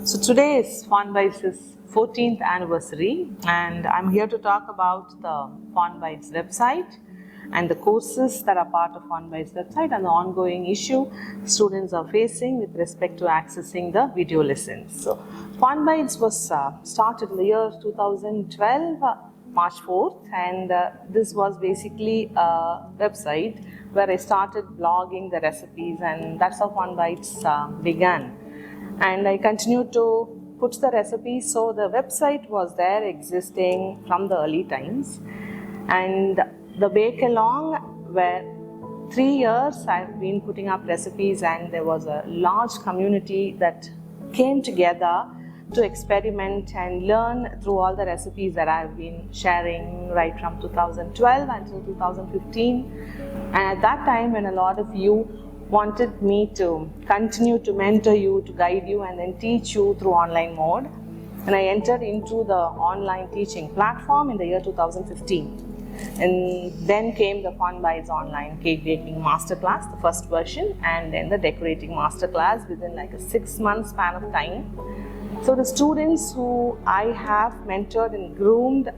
So today is Fondbites' 14th anniversary, and I'm here to talk about the Fondbites website and the courses that are part of Fondbites website and the ongoing issue students are facing with respect to accessing the video lessons. So Fondbites was started in the year 2012, March 4th, and this was basically a website where I started blogging the recipes, and that's how Fondbites began. And I continued to put the recipes, so the website was there existing from the early times. And the Bake Along, where 3 years I've been putting up recipes, and there was a large community that came together to experiment and learn through all the recipes that I've been sharing right from 2012 until 2015. And at that time, when a lot of you wanted me to continue to mentor you, to guide you, and then teach you through online mode, and I entered into the online teaching platform in the year 2015. And then came the Fondbites online cake baking masterclass, the first version, and then the decorating masterclass within like a 6-month span of time. So the students who I have mentored and groomed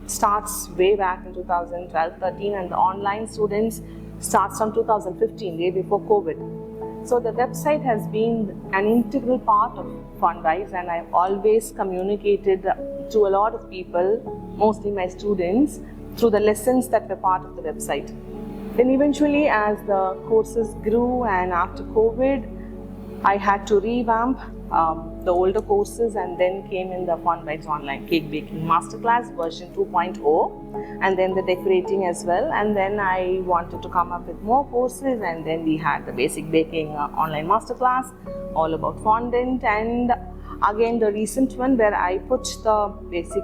starts way back in 2012-13, and the online students starts from 2015, way before COVID. So the website has been an integral part of Fondbites, and I've always communicated to a lot of people, mostly my students, through the lessons that were part of the website. Then eventually, as the courses grew and after COVID, I had to revamp the older courses, and then came in the Fondbites online cake baking masterclass version 2.0, and then the decorating as well. And then I wanted to come up with more courses, and then we had the basic baking online masterclass all about fondant, and again the recent one where I put the basic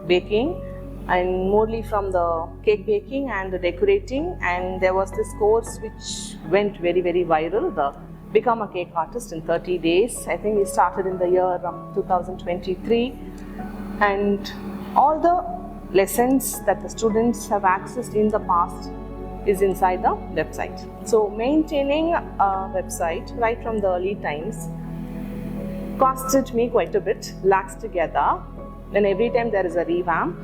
baking and morely from the cake baking and the decorating. And there was this course which went very viral, the Become a Cake Artist in 30 Days. I think we started in the year 2023, and all the lessons that the students have accessed in the past is inside the website. So maintaining a website right from the early times costed me quite a bit, lakhs together. Then every time there is a revamp,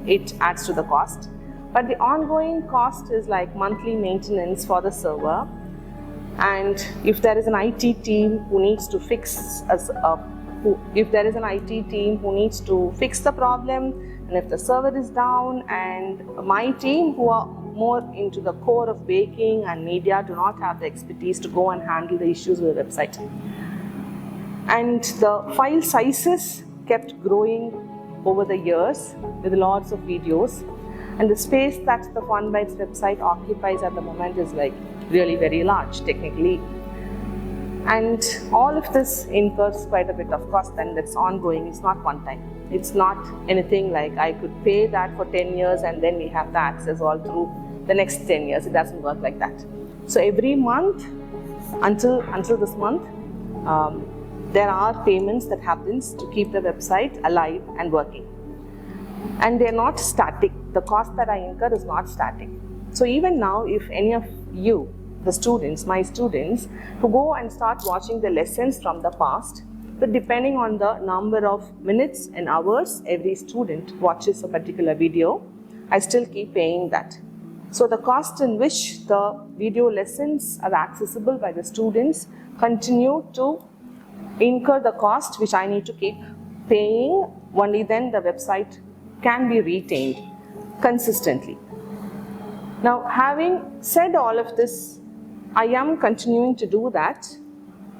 it adds to the cost. But the ongoing cost is like monthly maintenance for the server. And if there is an IT team who needs to fix if there is an IT team who needs to fix the problem, and if the server is down, and my team who are more into the core of baking and media do not have the expertise to go and handle the issues with the website. And the file sizes kept growing over the years with lots of videos, and the space that the Fondbites website occupies at the moment is like really very large technically. And all of this incurs quite a bit of cost, and that's ongoing. It's not one time. It's not anything like I could pay that for 10 years and then we have the access all through the next 10 years. It doesn't work like that. So every month until this month, there are payments that happens to keep the website alive and working. And they're not static. The cost that I incur is not static. So even now, if any of you, the students, my students, who go and start watching the lessons from the past, but depending on the number of minutes and hours every student watches a particular video, I still keep paying that. So the cost in which the video lessons are accessible by the students continue to incur the cost which I need to keep paying. Only then the website can be retained consistently. Now, having said all of this, I am continuing to do that,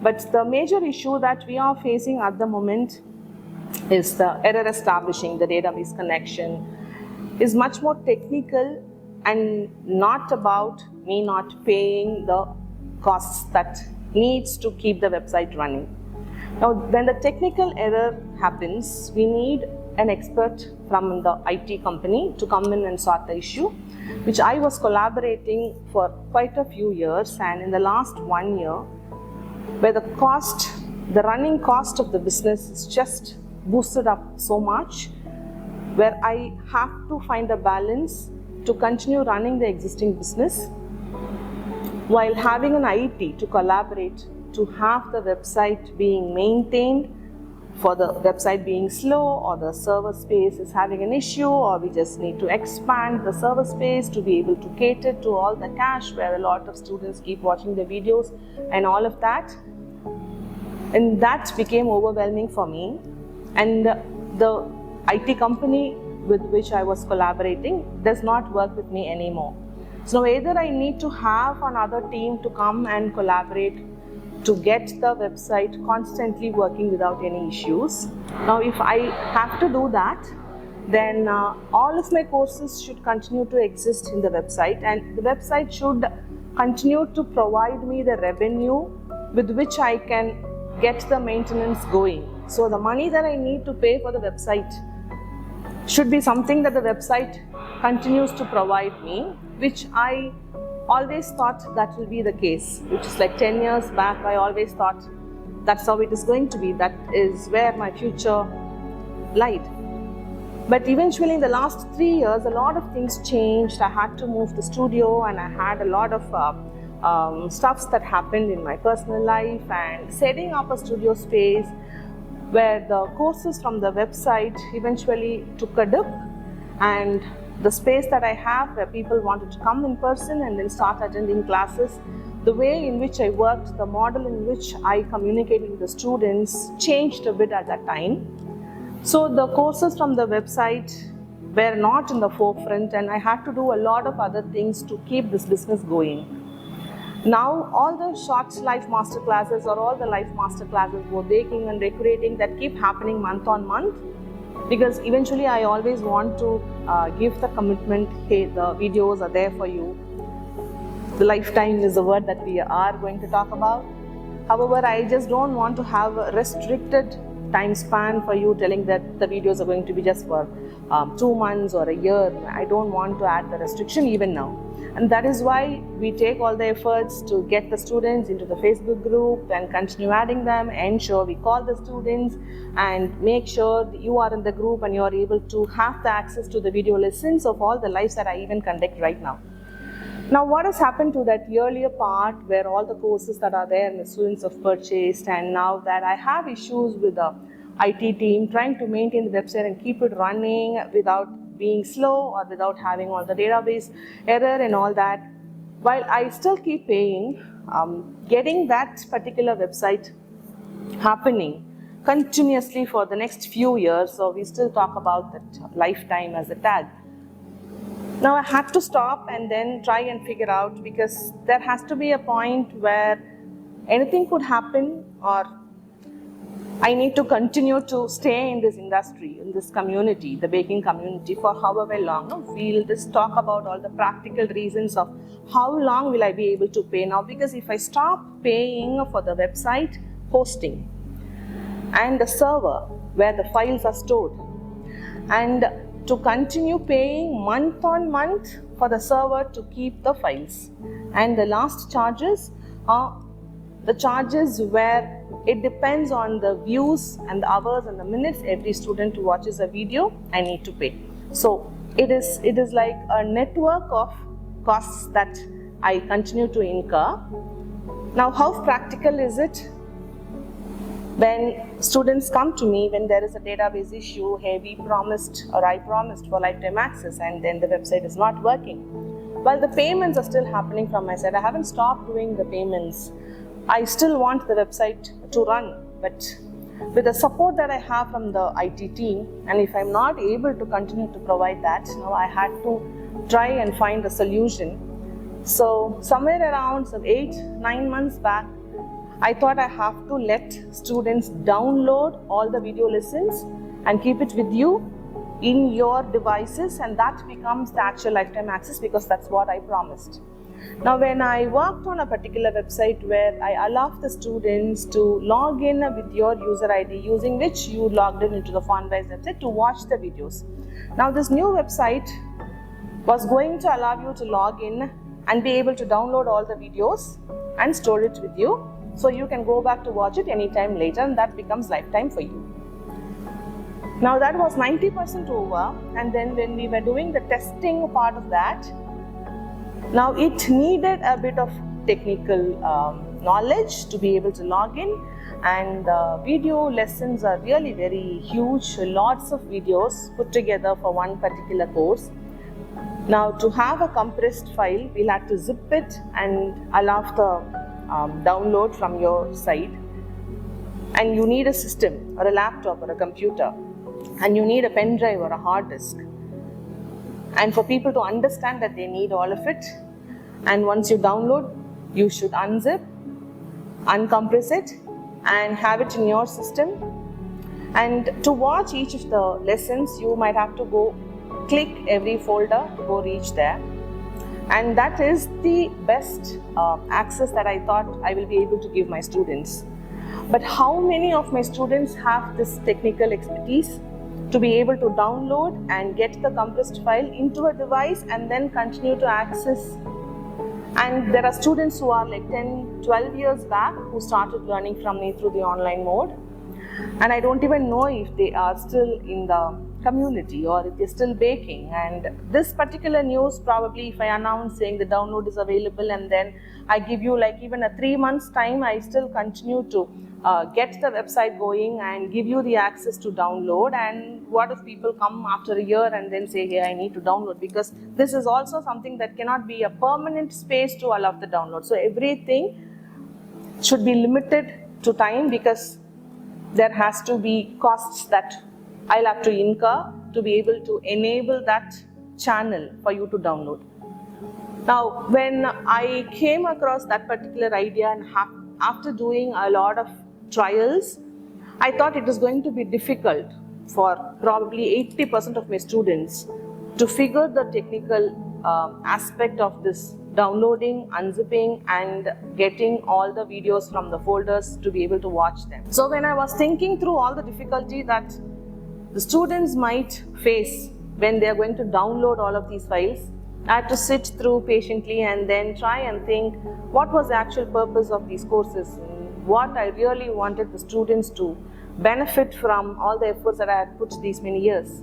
but the major issue that we are facing at the moment is the error establishing the database connection is much more technical and not about me not paying the costs that needs to keep the website running. Now, when the technical error happens, we need an expert from the IT company to come in and sort the issue, which I was collaborating for quite a few years. And in the last 1 year, where the running cost of the business is just boosted up so much, where I have to find a balance to continue running the existing business while having an IT to collaborate to have the website being maintained for the website being slow, or the server space is having an issue, or we just need to expand the server space to be able to cater to all the cache where a lot of students keep watching the videos and all of that. And that became overwhelming for me. And the IT company with which I was collaborating does not work with me anymore. So either I need to have another team to come and collaborate to get the website constantly working without any issues. Now, if I have to do that, then all of my courses should continue to exist in the website, and the website should continue to provide me the revenue with which I can get the maintenance going. So the money that I need to pay for the website should be something that the website continues to provide me, which I always thought that will be the case, which is like 10 years back. I always thought that's how it is going to be. That is where my future lied. But eventually in the last 3 years, a lot of things changed. I had to move the studio, and I had a lot of stuffs that happened in my personal life, and setting up a studio space where the courses from the website eventually took a dip, and the space that I have where people wanted to come in person and then start attending classes, the way in which I worked, the model in which I communicated with the students changed a bit at that time. So the courses from the website were not in the forefront, and I had to do a lot of other things to keep this business going. Now all the short life master classes or all the life master classes for baking and decorating that keep happening month on month, because eventually I always want to give the commitment, hey, the videos are there for you. The lifetime is a word that we are going to talk about. However, I just don't want to have a restricted time span for you, telling that the videos are going to be just for 2 months or a year. I don't want to add the restriction even now. And that is why we take all the efforts to get the students into the Facebook group and continue adding them, ensure we call the students and make sure that you are in the group and you are able to have the access to the video lessons of all the lives that I even conduct right now. Now, what has happened to that earlier part where all the courses that are there and the students have purchased, and now that I have issues with the IT team trying to maintain the website and keep it running without being slow or without having all the database error and all that, while I still keep paying, getting that particular website happening continuously for the next few years, so we still talk about that lifetime as a tag. Now I had to stop and then try and figure out, because there has to be a point where anything could happen, or I need to continue to stay in this industry, in this community, the baking community, for however long. We'll just talk about all the practical reasons of how long will I be able to pay now, because if I stop paying for the website hosting and the server where the files are stored, and to continue paying month on month for the server to keep the files, and the last charges are the charges where it depends on the views and the hours and the minutes every student who watches a video I need to pay. So it is like a network of costs that I continue to incur. Now, how practical is it when students come to me when there is a database issue? Hey, we promised, or I promised for lifetime access, and then the website is not working. While the payments are still happening from my side, I haven't stopped doing the payments. I still want the website to run, but with the support that I have from the IT team, and if I'm not able to continue to provide that, now I had to try and find a solution. So somewhere around 8-9 months back, I thought I have to let students download all the video lessons and keep it with you in your devices, and that becomes the actual lifetime access, because that's what I promised. Now, when I worked on a particular website where I allowed the students to log in with your user ID using which you logged in into the Fondbites website to watch the videos. Now, this new website was going to allow you to log in and be able to download all the videos and store it with you, so you can go back to watch it anytime later, and that becomes lifetime for you. Now, that was 90% over, and then when we were doing the testing part of that, now it needed a bit of technical knowledge to be able to log in, and the video lessons are really very huge, lots of videos put together for one particular course. Now, to have a compressed file, we'll have to zip it and allow the download from your site. And you need a system or a laptop or a computer, and you need a pen drive or a hard disk. And for people to understand that they need all of it, and once you download, you should unzip, uncompress it, and have it in your system. And to watch each of the lessons, you might have to go click every folder to go reach there. And that is the best access that I thought I will be able to give my students. But how many of my students have this technical expertise to be able to download and get the compressed file into a device and then continue to access? And there are students who are like 10, 12 years back who started learning from me through the online mode. And I don't even know if they are still in the community or if they're still baking. And this particular news, probably if I announce saying the download is available and then I give you like even a 3 months time, I still continue to get the website going and give you the access to download. And what if people come after a year and then say, hey, I need to download? Because this is also something that cannot be a permanent space to allow the download. So everything should be limited to time, because there has to be costs that I'll have to incur to be able to enable that channel for you to download. Now, when I came across that particular idea and after doing a lot of trials, I thought it was going to be difficult for probably 80% of my students to figure the technical aspect of this downloading, unzipping, and getting all the videos from the folders to be able to watch them. So when I was thinking through all the difficulty that the students might face when they are going to download all of these files, I had to sit through patiently and then try and think what was the actual purpose of these courses and what I really wanted the students to benefit from all the efforts that I had put these many years.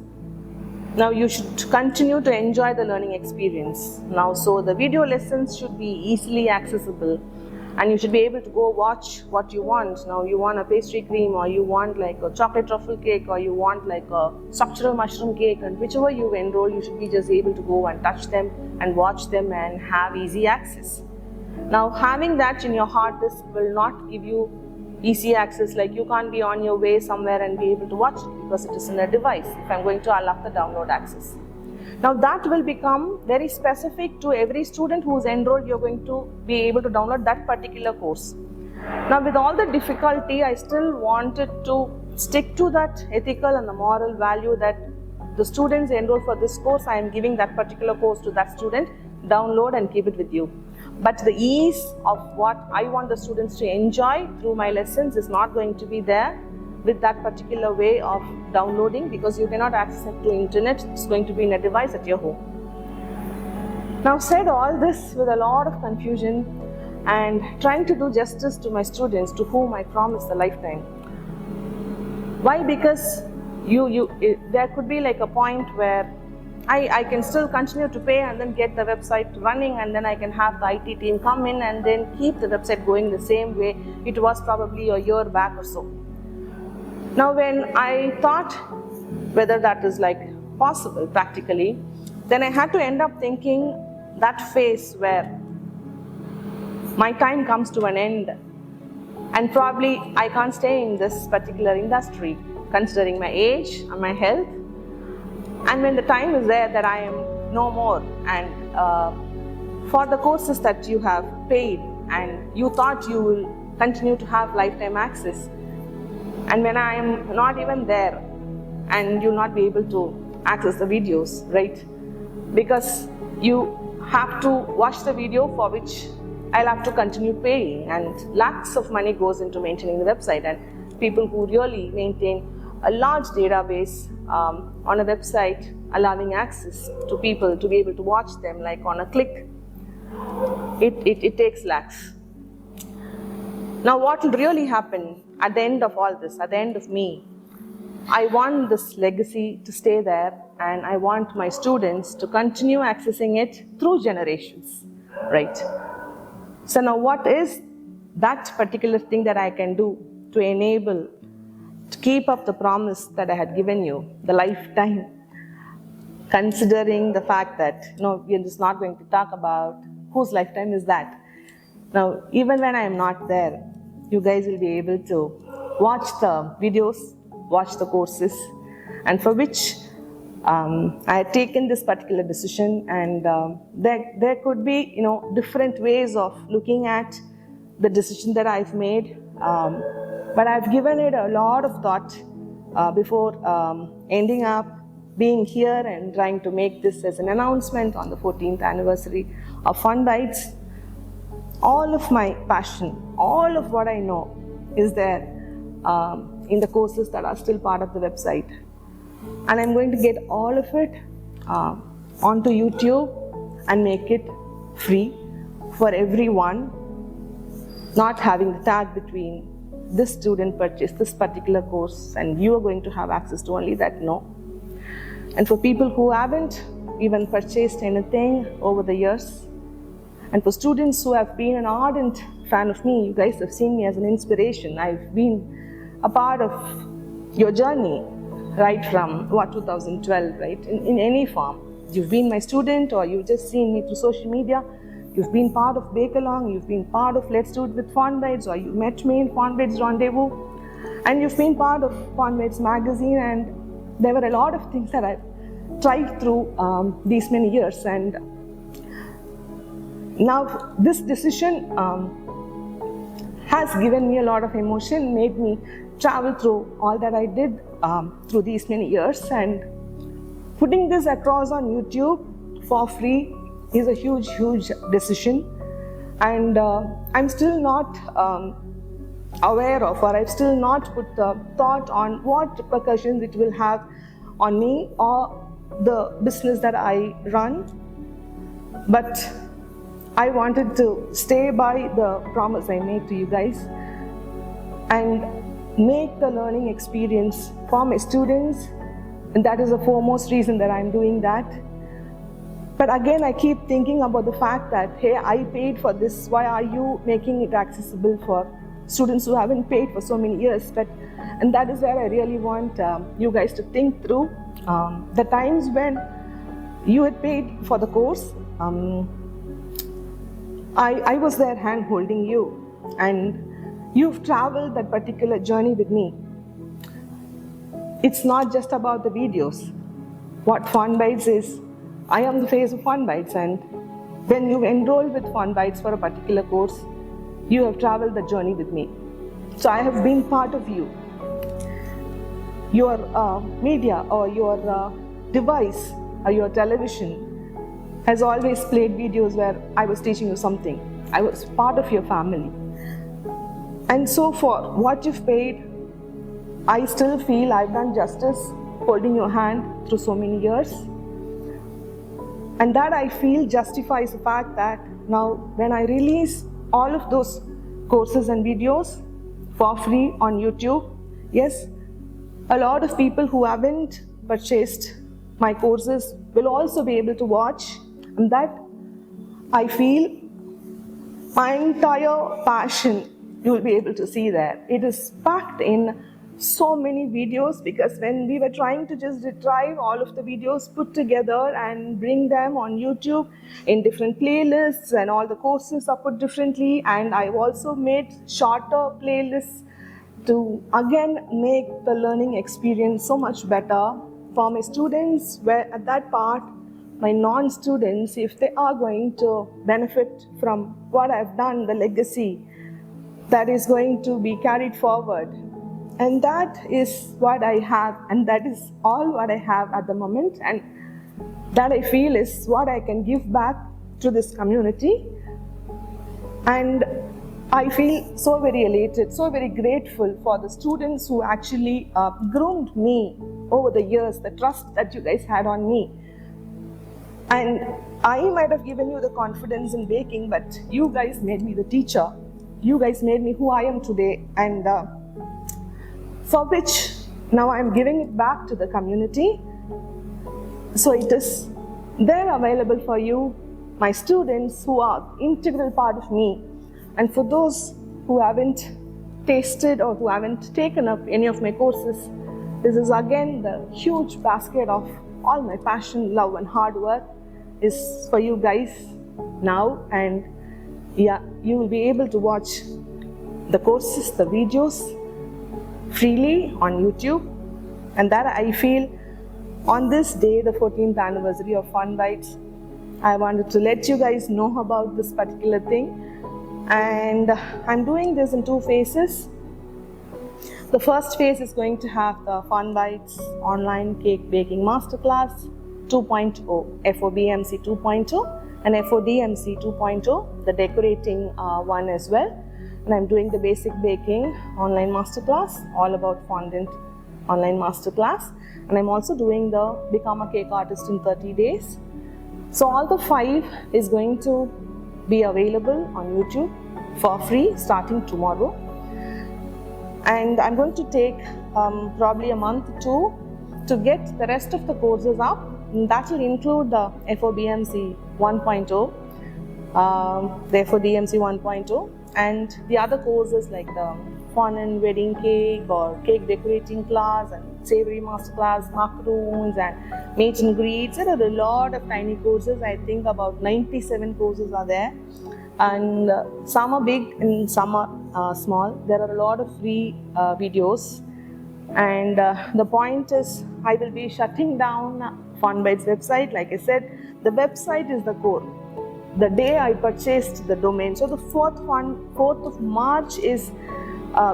Now you should continue to enjoy the learning experience. Now, so the video lessons should be easily accessible and you should be able to go watch what you want. Now you want a pastry cream, or you want like a chocolate truffle cake, or you want like a structural mushroom cake, and whichever you enroll, you should be just able to go and touch them and watch them and have easy access. Now having that in your hard disk will not give you easy access, like you can't be on your way somewhere and be able to watch it because it is in a device if I'm going to allow the download access. Now that will become very specific to every student who is enrolled. You're going to be able to download that particular course. Now with all the difficulty, I still wanted to stick to that ethical and the moral value that the students enrolled for this course, I am giving that particular course to that student, download and keep it with you. But the ease of what I want the students to enjoy through my lessons is not going to be there with that particular way of downloading, because you cannot access it to internet. It's going to be in a device at your home. Now, said all this with a lot of confusion and trying to do justice to my students to whom I promised a lifetime. Why? Because there could be like a point where I can still continue to pay and then get the website running, and then I can have the IT team come in and then keep the website going the same way it was probably a year back or so. Now when I thought whether that is like possible practically, then I had to end up thinking that phase where my time comes to an end and probably I can't stay in this particular industry considering my age and my health. And when the time is there that I am no more, and for the courses that you have paid and you thought you will continue to have lifetime access, and when I am not even there and you'll not be able to access the videos, right? Because you have to watch the video for which I'll have to continue paying, and lakhs of money goes into maintaining the website, and people who really maintain a large database on a website allowing access to people to be able to watch them like on a click, it takes lakhs. Now what will really happen at the end of all this, at the end of me, I want this legacy to stay there, and I want my students to continue accessing it through generations, right? So now what is that particular thing that I can do to enable, to keep up the promise that I had given you, the lifetime, considering the fact that, we are just not going to talk about whose lifetime is that. Now, even when I am not there, you guys will be able to watch the videos, watch the courses, and for which I had taken this particular decision, and there could be, different ways of looking at the decision that I've made, but I've given it a lot of thought before ending up being here and trying to make this as an announcement on the 14th anniversary of Fondbites. All of my passion, all of what I know is there in the courses that are still part of the website. And I'm going to get all of it onto YouTube and make it free for everyone, not having the tag between this student purchased this particular course and you are going to have access to only that, no. And for people who haven't even purchased anything over the years, and for students who have been an ardent fan of me, you guys have seen me as an inspiration. I've been a part of your journey right from 2012, right? In any form. You've been my student, or you've just seen me through social media. You've been part of Bake Along, you've been part of Let's Do It with Fondbites, or you met me in Fondbites Rendezvous, and you've been part of Fondbites magazine, and there were a lot of things that I've tried through these many years. And now this decision has given me a lot of emotion, made me travel through all that I did through these many years, and putting this across on YouTube for free is a huge, huge decision. And I'm still not aware of, or I've still not put the thought on what repercussions it will have on me or the business that I run. But I wanted to stay by the promise I made to you guys and make the learning experience for my students, and that is the foremost reason that I'm doing that. But again, I keep thinking about the fact that, hey, I paid for this, why are you making it accessible for students who haven't paid for so many years? And that is where I really want you guys to think through the times when you had paid for the course. I was there hand holding you, and you've traveled that particular journey with me. It's not just about the videos. What Fondbites is, I am the face of Fondbites, and when you enroll with Fondbites for a particular course, you have traveled the journey with me. So I have been part of you. Your media or your device or your television has always played videos where I was teaching you something. I was part of your family. And so for what you've paid, I still feel I've done justice holding your hand through so many years. And that I feel justifies the fact that now when I release all of those courses and videos for free on YouTube, yes, a lot of people who haven't purchased my courses will also be able to watch, and that I feel my entire passion you will be able to see there. It is packed in so many videos, because when we were trying to just retrieve all of the videos, put together and bring them on YouTube in different playlists, and all the courses are put differently, and I've also made shorter playlists to again make the learning experience so much better for my students, where at that part my non-students, if they are going to benefit from what I've done, the legacy that is going to be carried forward. And that is what I have, and that is all what I have at the moment, and that I feel is what I can give back to this community. And I feel so very elated, so very grateful for the students who actually groomed me over the years, the trust that you guys had on me. And I might have given you the confidence in baking, but you guys made me the teacher. You guys made me who I am today, and for which now I'm giving it back to the community. So it is there available for you, my students who are integral part of me. And for those who haven't tasted or who haven't taken up any of my courses, this is again the huge basket of all my passion, love and hard work is for you guys now. And yeah, you will be able to watch the courses, the videos freely on YouTube. And that I feel on this day, the 14th anniversary of Fondbites, I wanted to let you guys know about this particular thing. And I'm doing this in 2 phases. The first phase is going to have the Fondbites online cake baking masterclass 2.0, FOBMC 2.0 and FODMC 2.0, the decorating one as well. And I'm doing the basic baking online masterclass, all about fondant online masterclass. And I'm also doing the Become a Cake Artist in 30 days. So all the 5 is going to be available on YouTube for free starting tomorrow. And I'm going to take probably a month or 2 to get the rest of the courses up. And that will include the FOBMC 1.0, the FODMC 1.0, and the other courses like the Fawn and wedding cake or cake decorating class and savory masterclass, macaroons and meet and greets. There are a lot of tiny courses. I think about 97 courses are there. And some are big and some are small. There are a lot of free videos, and the point is I will be shutting down Fondbites website. Like I said, the website is the core. The day I purchased the domain, so the 4th of March is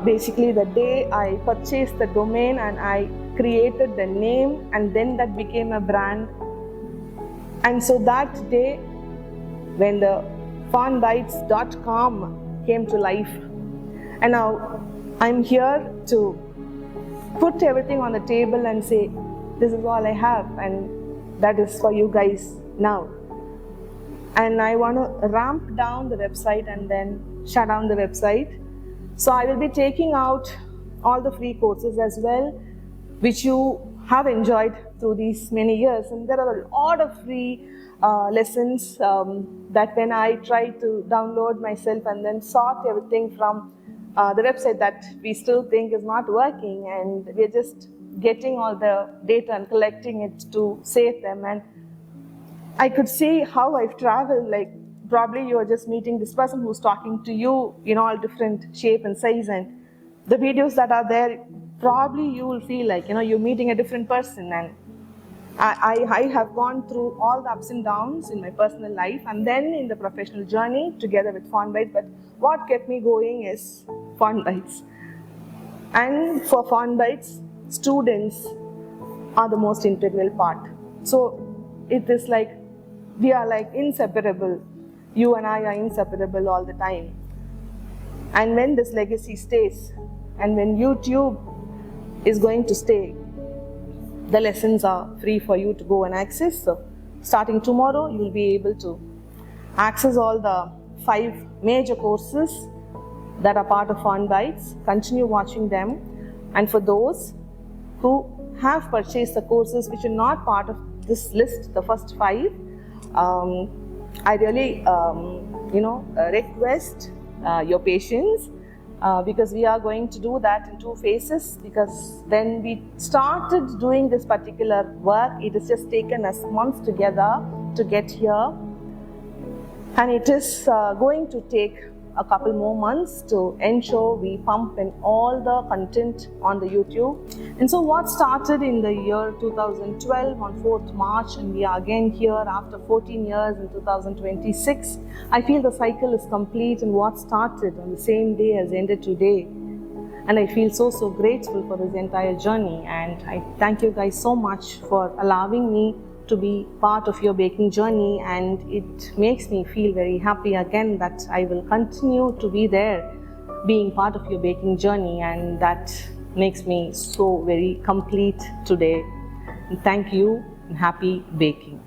basically the day I purchased the domain and I created the name, and then that became a brand. And so that day when the Fondbites.com came to life, and now I'm here to put everything on the table and say this is all I have, and that is for you guys now. And I want to ramp down the website and then shut down the website. So I will be taking out all the free courses as well, which you have enjoyed through these many years. And there are a lot of free lessons that when I try to download myself and then sort everything from the website that we still think is not working, and we're just getting all the data and collecting it to save them. And I could see how I've traveled. Like probably you are just meeting this person who's talking to you in all different shape and size, and the videos that are there, probably you will feel like you're meeting a different person. And I have gone through all the ups and downs in my personal life and then in the professional journey together with Fondbites. But what kept me going is Fondbites. And for Fondbites, students are the most integral part. So it is like we are like inseparable. You and I are inseparable all the time. And when this legacy stays, and when YouTube is going to stay, the lessons are free for you to go and access. So starting tomorrow, you will be able to access all the 5 major courses that are part of Fondbites. Continue watching them. And for those who have purchased the courses which are not part of this list, the first 5, I really request your patience, because we are going to do that in 2 phases. Because when we started doing this particular work, it has just taken us months together to get here, and it is going to take a couple more months to ensure we pump in all the content on the YouTube. And so what started in the year 2012 on 4th March, and we are again here after 14 years in 2026, I feel the cycle is complete, and what started on the same day has ended today. And I feel so grateful for this entire journey, and I thank you guys so much for allowing me to be part of your baking journey. And it makes me feel very happy again that I will continue to be there being part of your baking journey, and that makes me so very complete today. And thank you, and happy baking.